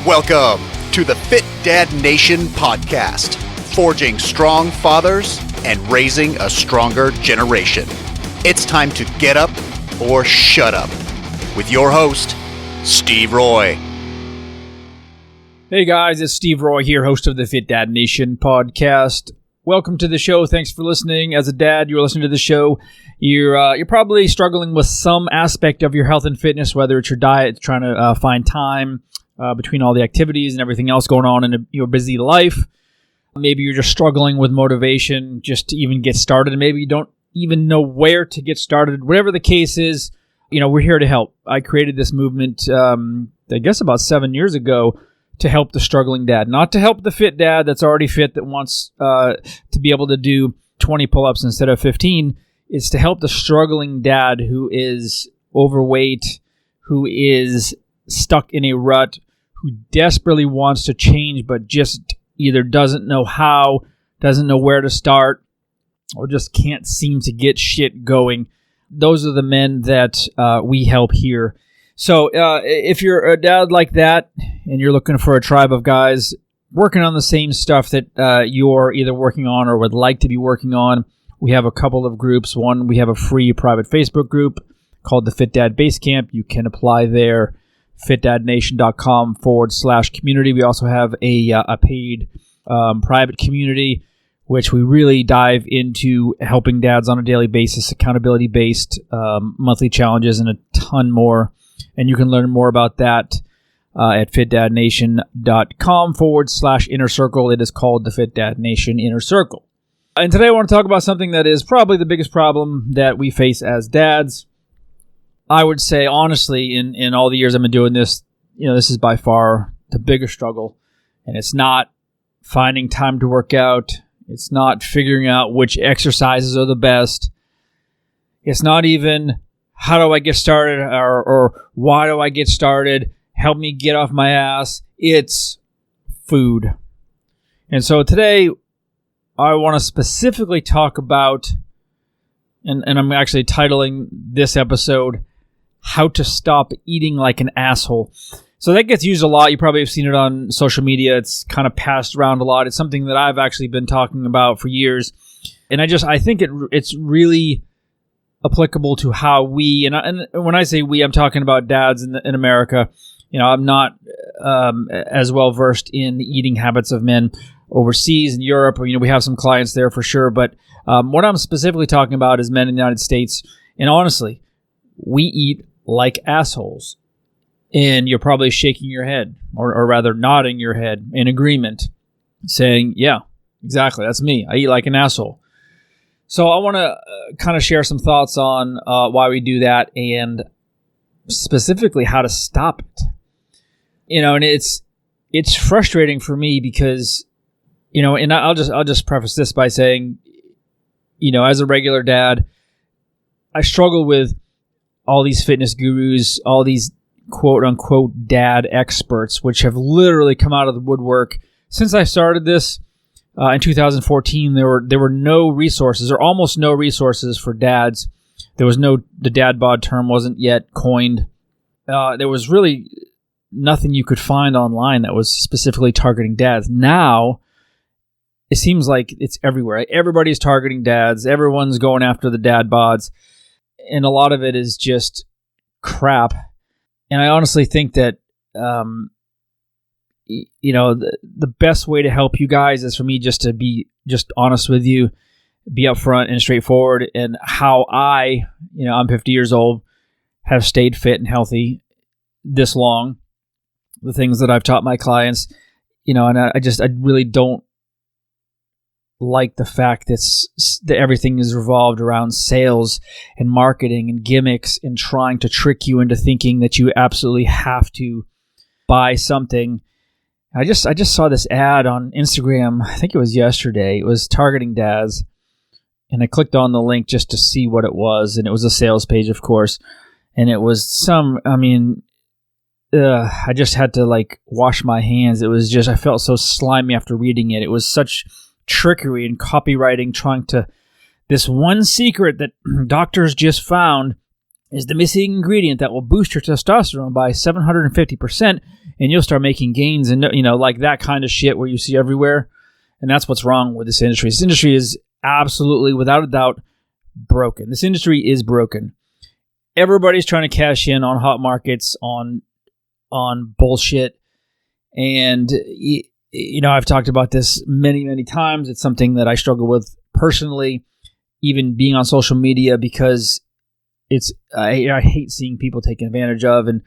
Welcome to the Fit Dad Nation podcast, forging strong fathers and raising a stronger generation. It's time to get up or shut up with your host, Steve Roy. Hey guys, it's Steve Roy here, host of the Fit Dad Nation podcast. Welcome to the show. Thanks for listening. As a dad, you're listening to the show. You're probably struggling with some aspect of your health and fitness, whether it's your diet, trying to find time between all the activities and everything else going on in your busy life. Maybe you're just struggling with motivation just to even get started, and maybe you don't even know where to get started. Whatever the case is, we're here to help. I created this movement, I guess about 7 years ago, to help the struggling dad, not to help the fit dad that's already fit, that wants to be able to do 20 pull-ups instead of 15. It's to help the struggling dad who is overweight, who is stuck in a rut, who desperately wants to change but just either doesn't know how, doesn't know where to start, or just can't seem to get shit going. Those are the men that we help here. So if you're a dad like that and you're looking for a tribe of guys working on the same stuff that you're either working on or would like to be working on, we have a couple of groups. One, we have a free private Facebook group called the Fit Dad Base Camp. You can apply there, fitdadnation.com/community. We also have a paid private community, which we really dive into helping dads on a daily basis, accountability-based, monthly challenges, and a ton more. And you can learn more about that at fitdadnation.com/inner circle. It is called the Fit Dad Nation Inner Circle. And today I want to talk about something that is probably the biggest problem that we face as dads. I would say, honestly, in all the years I've been doing this, this is by far the biggest struggle. And it's not finding time to work out. It's not figuring out which exercises are the best. It's not even how do I get started or why do I get started? Help me get off my ass. It's food. And so today I want to specifically talk about, and I'm actually titling this episode, How to Stop Eating Like an Asshole. So that gets used a lot. You probably have seen it on social media. It's kind of passed around a lot. It's something that I've actually been talking about for years. And I think it's really applicable to how we, and when I say we, I'm talking about dads in America. I'm not as well versed in the eating habits of men overseas in Europe. Or, we have some clients there for sure. But what I'm specifically talking about is men in the United States. And honestly, we eat like assholes. And you're probably shaking your head, or rather nodding your head in agreement, saying, yeah, exactly, that's me. I eat like an asshole. So I want to kind of share some thoughts on why we do that and specifically how to stop it. And it's frustrating for me because, and I'll just preface this by saying, as a regular dad, I struggle with all these fitness gurus, all these quote unquote dad experts, which have literally come out of the woodwork. Since I started this in 2014, there were no resources, or almost no resources for dads. The dad bod term wasn't yet coined. There was really nothing you could find online that was specifically targeting dads. Now, it seems like it's everywhere. Everybody's targeting dads. Everyone's going after the dad bods. And a lot of it is just crap. And I honestly think that, the best way to help you guys is for me just to be just honest with you, be upfront and straightforward, and how I'm 50 years old, have stayed fit and healthy this long, the things that I've taught my clients, and I really don't like the fact that everything is revolved around sales and marketing and gimmicks and trying to trick you into thinking that you absolutely have to buy something. I just saw this ad on Instagram. I think it was yesterday. It was targeting dads, and I clicked on the link just to see what it was, and it was a sales page, of course, and it was I just had to wash my hands. It was just, I felt so slimy after reading it. It was such trickery and copywriting, trying to, this one secret that doctors just found is the missing ingredient that will boost your testosterone by 750%, and you'll start making gains and, like that kind of shit where you see everywhere. And that's what's wrong with this industry. This industry is absolutely, without a doubt, broken. This industry is broken. Everybody's trying to cash in on hot markets, on bullshit. And, I've talked about this many, many times. It's something that I struggle with personally, even being on social media, because I hate seeing people taken advantage of. And,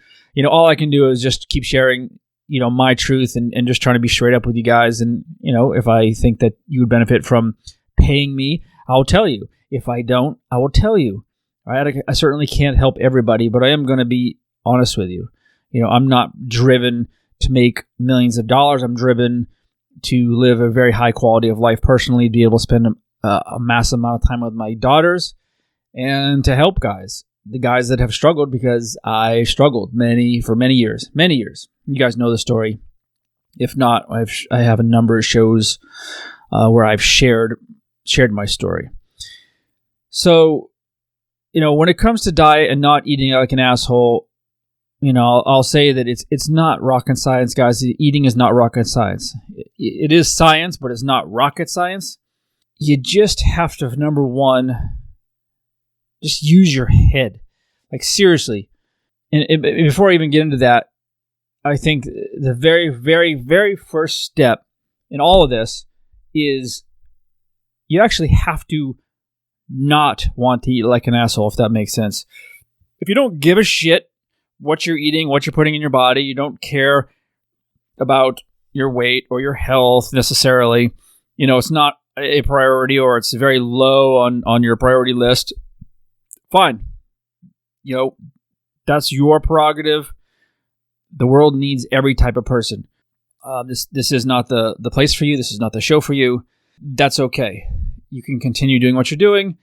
all I can do is just keep sharing, my truth and just trying to be straight up with you guys. And, if I think that you would benefit from paying me, I'll tell you. If I don't, I will tell you. All right? I certainly can't help everybody, but I am going to be honest with you. I'm not driven to make millions of dollars. I'm driven to live a very high quality of life personally, be able to spend a massive amount of time with my daughters, and to help the guys that have struggled, because I struggled for many years. You guys know the story. If not, I have a number of shows where I've shared my story. So, when it comes to diet and not eating like an asshole, I'll say that it's not rocket science, guys. Eating is not rocket science. It is science, but it's not rocket science. You just have to, number one, just use your head. Like, seriously. And before I even get into that, I think the very, very, very first step in all of this is you actually have to not want to eat like an asshole, if that makes sense. If you don't give a shit what you're eating, what you're putting in your body, you don't care about your weight or your health necessarily, it's not a priority, or it's very low on your priority list, fine. That's your prerogative. The world needs every type of person. This is not the place for you. This is not the show for you. That's okay. You can continue doing what you're doing.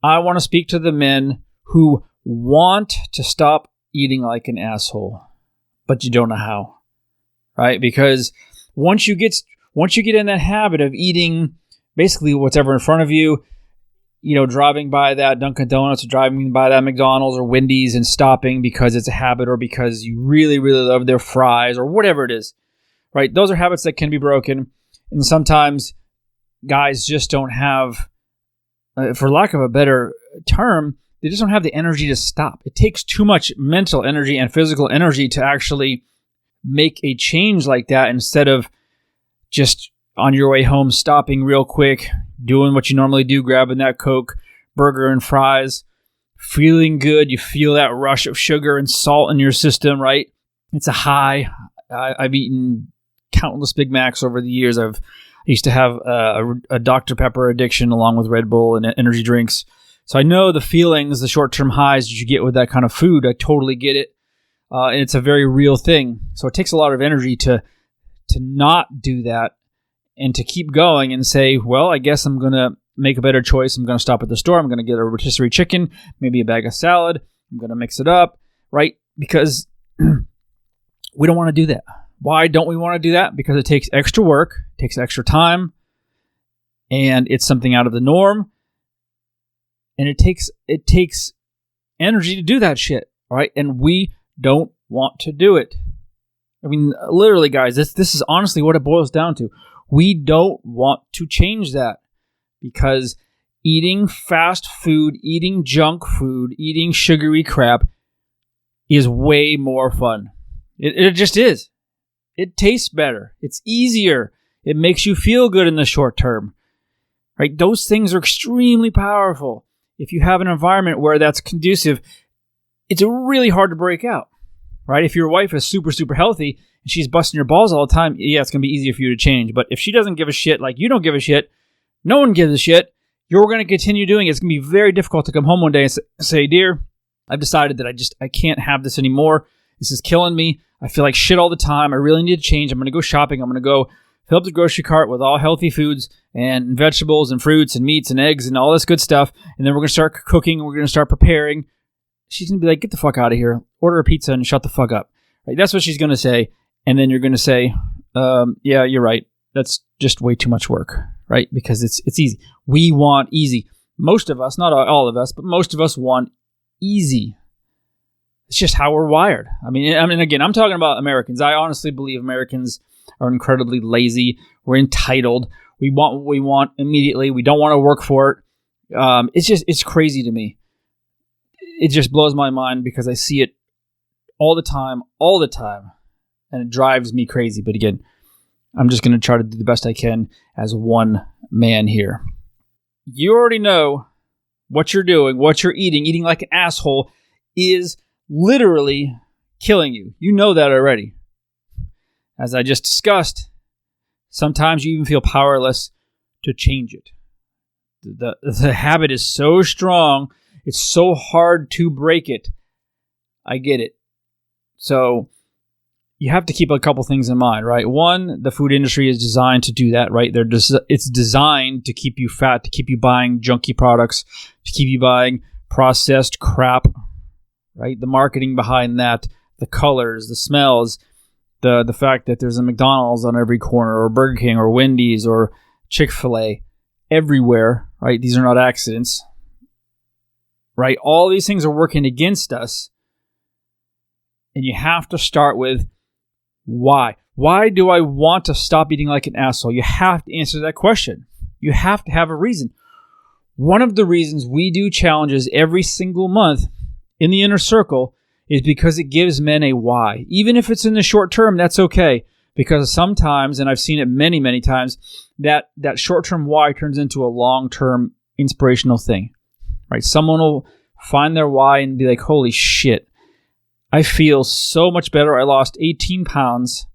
I want to speak to the men who want to stop eating like an asshole, but you don't know how, right? Because once you get in that habit of eating basically whatever in front of you, driving by that Dunkin' Donuts or driving by that McDonald's or Wendy's and stopping because it's a habit or because you really, really love their fries or whatever it is, right? Those are habits that can be broken. And sometimes guys just don't have, for lack of a better term, they just don't have the energy to stop. It takes too much mental energy and physical energy to actually make a change like that, instead of just on your way home stopping real quick, doing what you normally do, grabbing that Coke, burger, and fries, feeling good. You feel that rush of sugar and salt in your system, right? It's a high. I've eaten countless Big Macs over the years. I used to have a Dr. Pepper addiction along with Red Bull and energy drinks. So I know the feelings, the short-term highs that you get with that kind of food. I totally get it. And it's a very real thing. So it takes a lot of energy to not do that and to keep going and say, well, I guess I'm going to make a better choice. I'm going to stop at the store. I'm going to get a rotisserie chicken, maybe a bag of salad. I'm going to mix it up, right? Because we don't want to do that. Why don't we want to do that? Because it takes extra work, it takes extra time, and it's something out of the norm. And it takes energy to do that shit, all right? And we don't want to do it. I mean, literally, guys, this is honestly what it boils down to. We don't want to change that, because eating fast food, eating junk food, eating sugary crap is way more fun. It just is. It tastes better. It's easier. It makes you feel good in the short term, right? Those things are extremely powerful. If you have an environment where that's conducive, it's really hard to break out, right? If your wife is super, super healthy and she's busting your balls all the time, yeah, it's going to be easier for you to change. But if she doesn't give a shit like you don't give a shit, no one gives a shit, you're going to continue doing it. It's going to be very difficult to come home one day and say, dear, I've decided that I can't have this anymore. This is killing me. I feel like shit all the time. I really need to change. I'm going to go shopping. I'm going to go fill up the grocery cart with all healthy foods and vegetables and fruits and meats and eggs and all this good stuff. And then we're going to start cooking. And we're going to start preparing. She's going to be like, get the fuck out of here. Order a pizza and shut the fuck up. Right? That's what she's going to say. And then you're going to say, yeah, you're right. That's just way too much work, right? Because it's easy. We want easy. Most of us, not all of us, but most of us want easy. It's just how we're wired. I mean, again, I'm talking about Americans. I honestly believe Americans are incredibly lazy. We're entitled. We want what we want immediately. We don't want to work for it. It's crazy to me. It just blows my mind because I see it all the time, and it drives me crazy. But again, I'm just going to try to do the best I can as one man here. You already know what you're doing, what you're eating. Eating like an asshole is literally killing you. You know that already. As I just discussed, sometimes you even feel powerless to change it. The habit is so strong, it's so hard to break it. I get it. So you have to keep a couple things in mind, right? One, the food industry is designed to do that, right? It's designed to keep you fat, to keep you buying junky products, to keep you buying processed crap, right? The marketing behind that, the colors, the smells, the fact that there's a McDonald's on every corner, or Burger King, or Wendy's, or Chick-fil-A, everywhere, right? These are not accidents, right? All these things are working against us. And you have to start with why. Why do I want to stop eating like an asshole? You have to answer that question. You have to have a reason. One of the reasons we do challenges every single month in the inner circle is because it gives men a why. Even if it's in the short term, that's okay. Because sometimes, and I've seen it many, many times, that short-term why turns into a long-term inspirational thing, right? Someone will find their why and be like, holy shit, I feel so much better. I lost 18 pounds.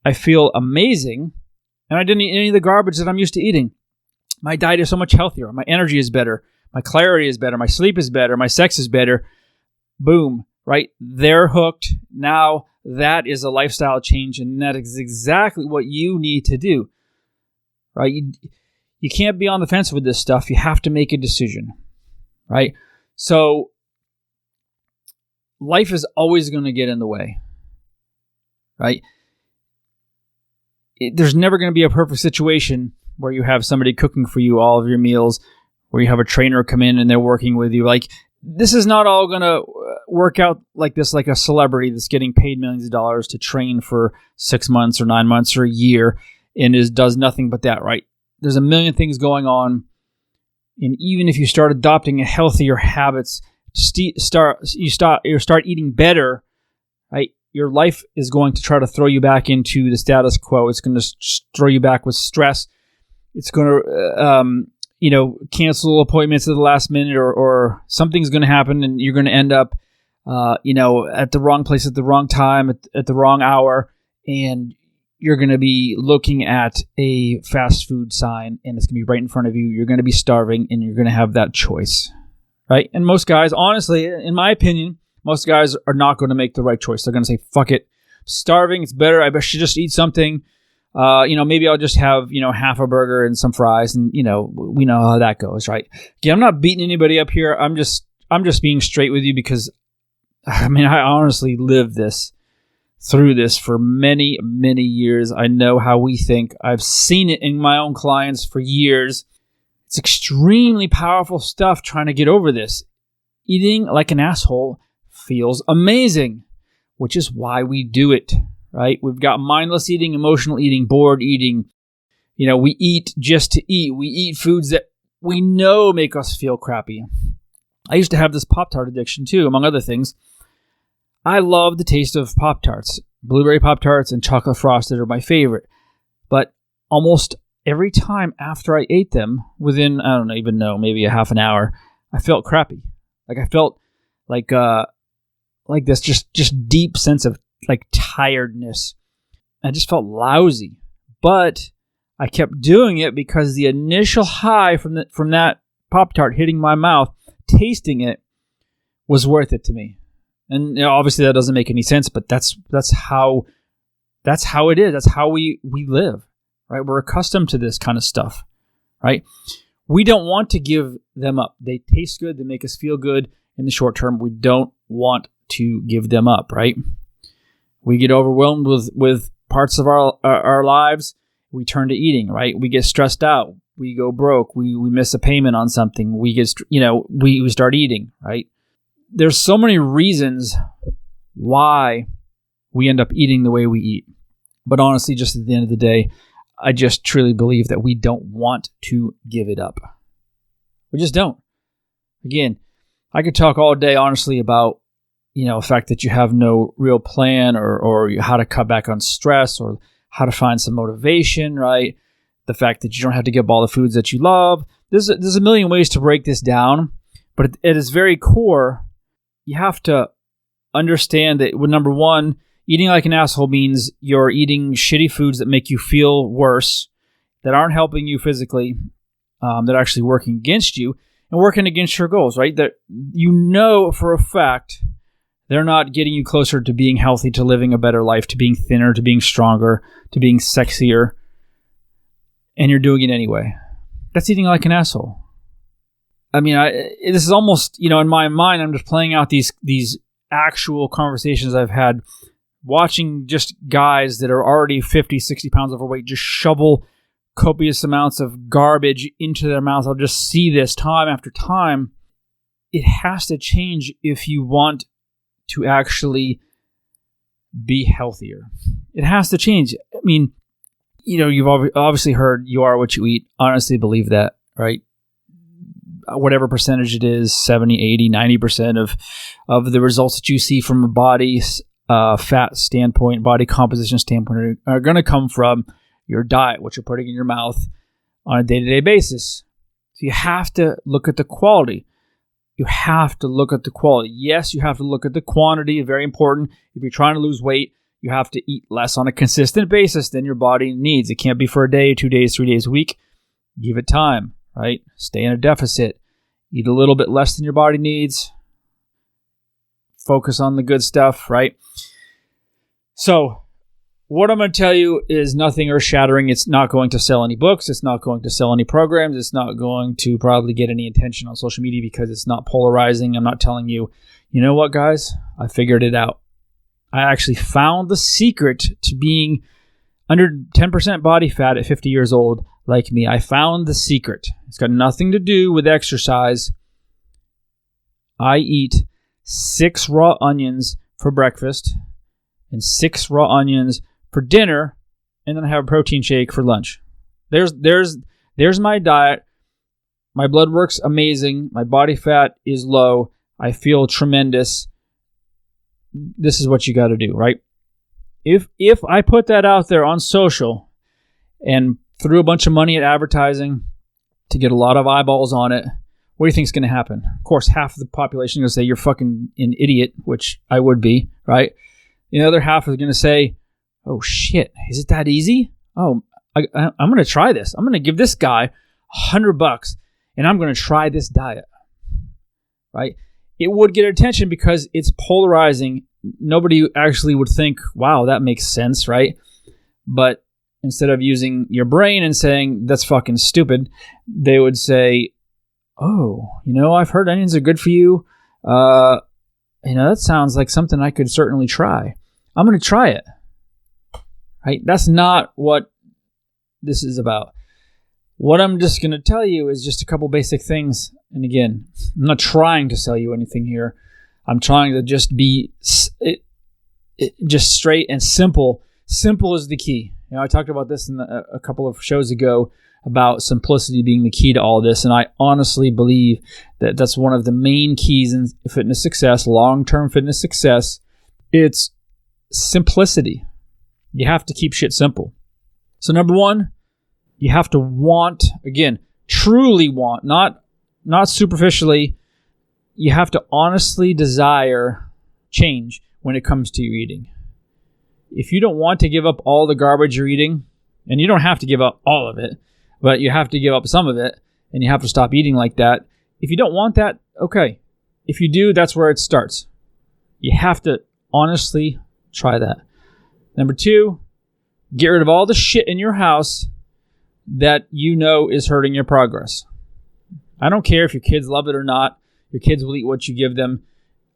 I feel amazing. And I didn't eat any of the garbage that I'm used to eating. My diet is so much healthier. My energy is better. My clarity is better. My sleep is better. My sex is better. Boom, right? They're hooked. Now that is a lifestyle change, and that is exactly what you need to do, right? You can't be on the fence with this stuff. You have to make a decision, right? So life is always going to get in the way, right? There's never going to be a perfect situation where you have somebody cooking for you all of your meals, where you have a trainer come in and they're working with you. Like, this is not all going to work out like this, like a celebrity that's getting paid millions of dollars to train for 6 months or 9 months or a year and does nothing but that, right? There's a million things going on. And even if you start adopting healthier habits, you start eating better, right? Your life is going to try to throw you back into the status quo. It's going to throw you back with stress. It's going to, cancel appointments at the last minute, or something's going to happen, and you're going to end up, at the wrong place at the wrong time at the wrong hour, and you're going to be looking at a fast food sign, and it's going to be right in front of you. You're going to be starving, and you're going to have that choice. Right? And most guys, honestly, in my opinion, most guys are not going to make the right choice. They're going to say, fuck it. Starving, it's better. I should just eat something. Maybe I'll just have, half a burger and some fries. And, we know how that goes, right? Yeah, I'm not beating anybody up here. I'm just being straight with you because, I honestly lived through this for many, many years. I know how we think. I've seen it in my own clients for years. It's extremely powerful stuff trying to get over this. Eating like an asshole feels amazing, which is why we do it, right? We've got mindless eating, emotional eating, bored eating. We eat just to eat. We eat foods that we know make us feel crappy. I used to have this Pop-Tart addiction too, among other things. I love the taste of Pop-Tarts. Blueberry Pop-Tarts and chocolate frosted are my favorite. But almost every time after I ate them, within, I don't even know, maybe a half an hour, I felt crappy. Like I felt like this just deep sense of like tiredness. I just felt lousy. But I kept doing it because the initial high from that Pop-Tart hitting my mouth, tasting it, was worth it to me. And obviously that doesn't make any sense, but that's how it is. That's how we live. Right? We're accustomed to this kind of stuff, right? We don't want to give them up. They taste good. They make us feel good in the short term. We don't want to give them up, right? We get overwhelmed with parts of our lives. We turn to eating, right? We get stressed out. We go broke. We miss a payment on something. We get, we start eating, right? there's so many reasons why we end up eating the way we eat. But honestly, just at the end of the day, I just truly believe that we don't want to give it up. We just don't. Again, I could talk all day, honestly, about, the fact that you have no real plan or how to cut back on stress or how to find some motivation, right? The fact that you don't have to give up all the foods that you love. There's a million ways to break this down, but at its very core, you have to understand that, number one, eating like an asshole means you're eating shitty foods that make you feel worse, that aren't helping you physically, that are actually working against you and working against your goals, right? That for a fact they're not getting you closer to being healthy, to living a better life, to being thinner, to being stronger, to being sexier, and you're doing it anyway. That's eating like an asshole. I mean, this is almost, in my mind, I'm just playing out these actual conversations I've had watching just guys that are already 50, 60 pounds overweight just shovel copious amounts of garbage into their mouth. I'll just see this time after time. It has to change if you want to actually be healthier. It has to change. I mean, you've obviously heard you are what you eat. Honestly believe that, right? Whatever percentage it is, 70, 80, 90% of the results that you see from a body fat standpoint, body composition standpoint are going to come from your diet, what you're putting in your mouth on a day-to-day basis. So you have to look at the quality. You have to look at the quality. Yes, you have to look at the quantity, very important. If you're trying to lose weight, you have to eat less on a consistent basis than your body needs. It can't be for a day, 2 days, 3 days a week. Give it time, right? Stay in a deficit. Eat a little bit less than your body needs. Focus on the good stuff, right? So, what I'm going to tell you is nothing earth-shattering. It's not going to sell any books. It's not going to sell any programs. It's not going to probably get any attention on social media because it's not polarizing. I'm not telling you, you know what, guys? I figured it out. I actually found the secret to being under 10% body fat at 50 years old like me. I found the secret. It's got nothing to do with exercise. I eat 6 raw onions for breakfast and 6 raw onions for dinner, and then I have a protein shake for lunch. There's my diet. My blood work's amazing. My body fat is low. I feel tremendous. This is what you got to do, right? If I put that out there on social and threw a bunch of money at advertising to get a lot of eyeballs on it, what do you think is going to happen? Of course, half of the population is going to say you're fucking an idiot, which I would be, right? The other half is going to say, oh shit, is it that easy? Oh, I'm going to try this. I'm going to give this guy $100 and I'm going to try this diet, right? It would get attention because it's polarizing. Nobody actually would think, wow, that makes sense, right? But instead of using your brain and saying, that's fucking stupid, they would say, oh, I've heard onions are good for you. That sounds like something I could certainly try. I'm going to try it. Right? That's not what this is about. What I'm just going to tell you is just a couple basic things. And again, I'm not trying to sell you anything here. I'm trying to just be just straight and simple. Simple is the key. I talked about this in a couple of shows ago about simplicity being the key to all this. And I honestly believe that that's one of the main keys in fitness success, long-term fitness success. It's simplicity. You have to keep shit simple. So number one, you have to want, again, truly want, not superficially. You have to honestly desire change when it comes to your eating. If you don't want to give up all the garbage you're eating, and you don't have to give up all of it, but you have to give up some of it, and you have to stop eating like that. If you don't want that, okay. If you do, that's where it starts. You have to honestly try that. Number two, get rid of all the shit in your house that is hurting your progress. I don't care if your kids love it or not. Your kids will eat what you give them.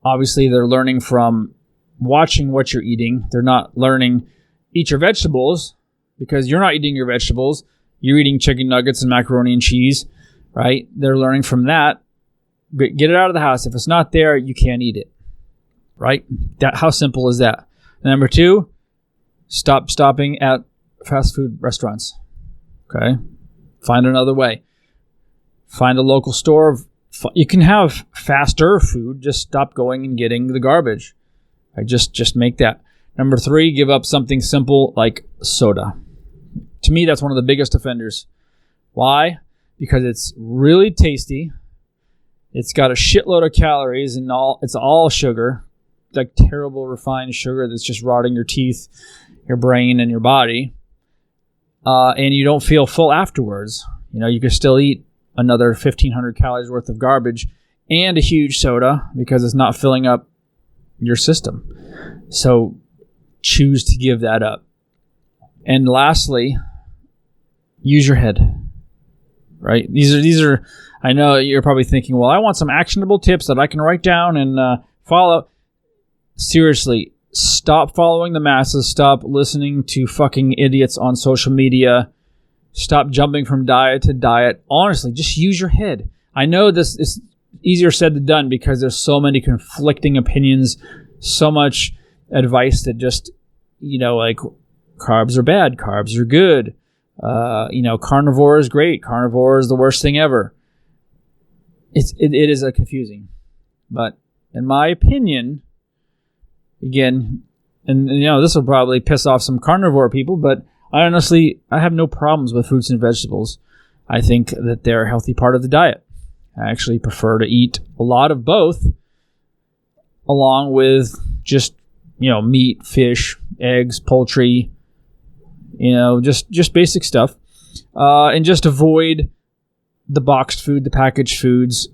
Obviously, they're learning from watching what you're eating. They're not learning, eat your vegetables, because you're not eating your vegetables. You're eating chicken nuggets and macaroni and cheese, right? They're learning from that. Get it out of the house. If it's not there, you can't eat it. Right? How simple is that? Number 2, stop stopping at fast food restaurants. Okay? Find another way. Find a local store. You can have faster food. Just stop going and getting the garbage. Right? Just make that. Number 3, give up something simple like soda. To me, that's one of the biggest offenders. Why? Because it's really tasty. It's got a shitload of calories and it's all sugar, like terrible refined sugar that's just rotting your teeth, your brain, and your body. And you don't feel full afterwards. You can still eat another 1,500 calories worth of garbage and a huge soda because it's not filling up your system. So choose to give that up. And lastly, use your head. Right? These are. I know you're probably thinking, well, I want some actionable tips that I can write down and follow. Seriously, stop following the masses. Stop listening to fucking idiots on social media. Stop jumping from diet to diet. Honestly, just use your head. I know this is easier said than done because there's so many conflicting opinions, so much advice that just, like carbs are bad, carbs are good. Carnivore is great. Carnivore is the worst thing ever. It is confusing, but in my opinion, again, and this will probably piss off some carnivore people, but I have no problems with fruits and vegetables. I think that they're a healthy part of the diet. I actually prefer to eat a lot of both, along with just meat, fish, eggs, poultry. Just basic stuff, and just avoid the boxed food, the packaged foods,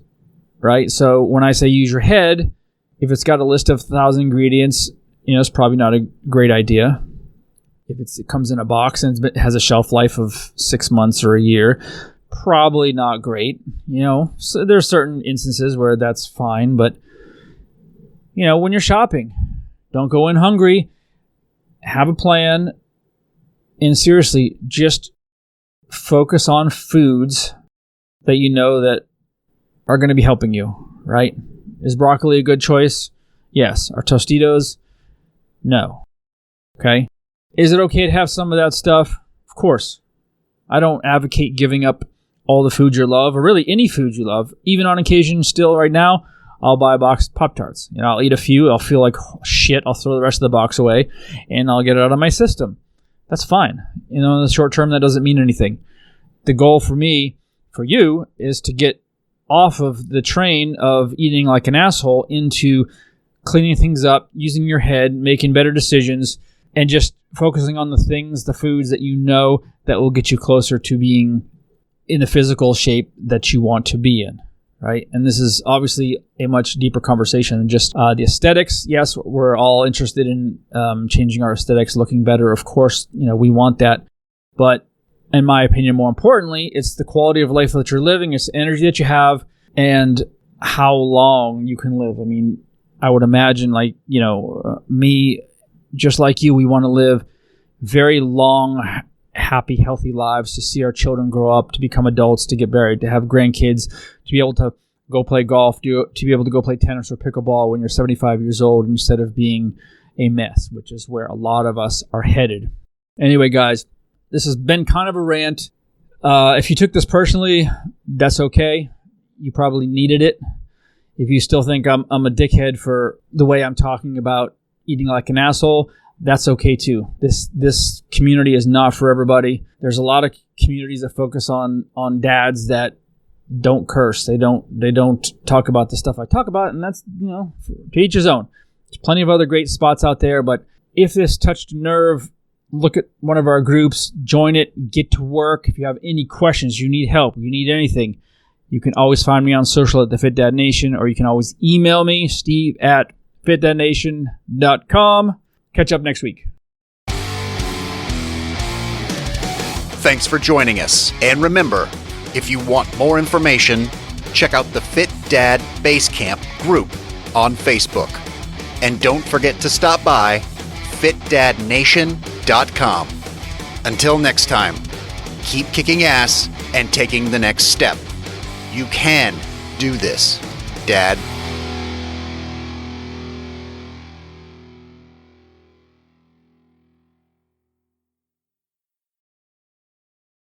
right? So when I say use your head, if it's got a list of 1,000 ingredients, it's probably not a great idea. If it comes in a box and it has a shelf life of 6 months or a year, probably not great. So there are certain instances where that's fine, but when you're shopping, don't go in hungry. Have a plan. And seriously, just focus on foods that that are going to be helping you, right? Is broccoli a good choice? Yes. Are Tostitos? No. Okay. Is it okay to have some of that stuff? Of course. I don't advocate giving up all the food you love, or really any food you love. Even on occasion, still right now, I'll buy a box of Pop-Tarts. I'll eat a few. I'll feel like shit. I'll throw the rest of the box away, and I'll get it out of my system. That's fine. In the short term, that doesn't mean anything. The goal for you, is to get off of the train of eating like an asshole into cleaning things up, using your head, making better decisions, and just focusing on the foods that that will get you closer to being in the physical shape that you want to be in, right? And this is obviously a much deeper conversation than just the aesthetics. Yes, we're all interested in changing our aesthetics, looking better. Of course, we want that. But in my opinion, more importantly, it's the quality of life that you're living. It's the energy that you have and how long you can live. I mean, I would imagine me, just like you, we want to live very long, happy, healthy lives, to see our children grow up, to become adults, to get married, to have grandkids, to be able to go play golf, to be able to go play tennis or pickleball when you're 75 years old instead of being a mess, which is where a lot of us are headed. Anyway, guys, this has been kind of a rant. If you took this personally, that's okay. You probably needed it. If you still think I'm a dickhead for the way I'm talking about eating like an asshole, that's okay too. This community is not for everybody. There's a lot of communities that focus on dads that don't curse. They don't talk about the stuff I talk about, and that's, to each his own. There's plenty of other great spots out there, but if this touched a nerve, look at one of our groups, join it, get to work. If you have any questions, you need help, you need anything, you can always find me on social at the Fit Dad Nation, or you can always email me, steve@fitdadnation.com. Catch up next week. Thanks for joining us. And remember, if you want more information, check out the Fit Dad Basecamp group on Facebook. And don't forget to stop by fitdadnation.com. Until next time, keep kicking ass and taking the next step. You can do this. dad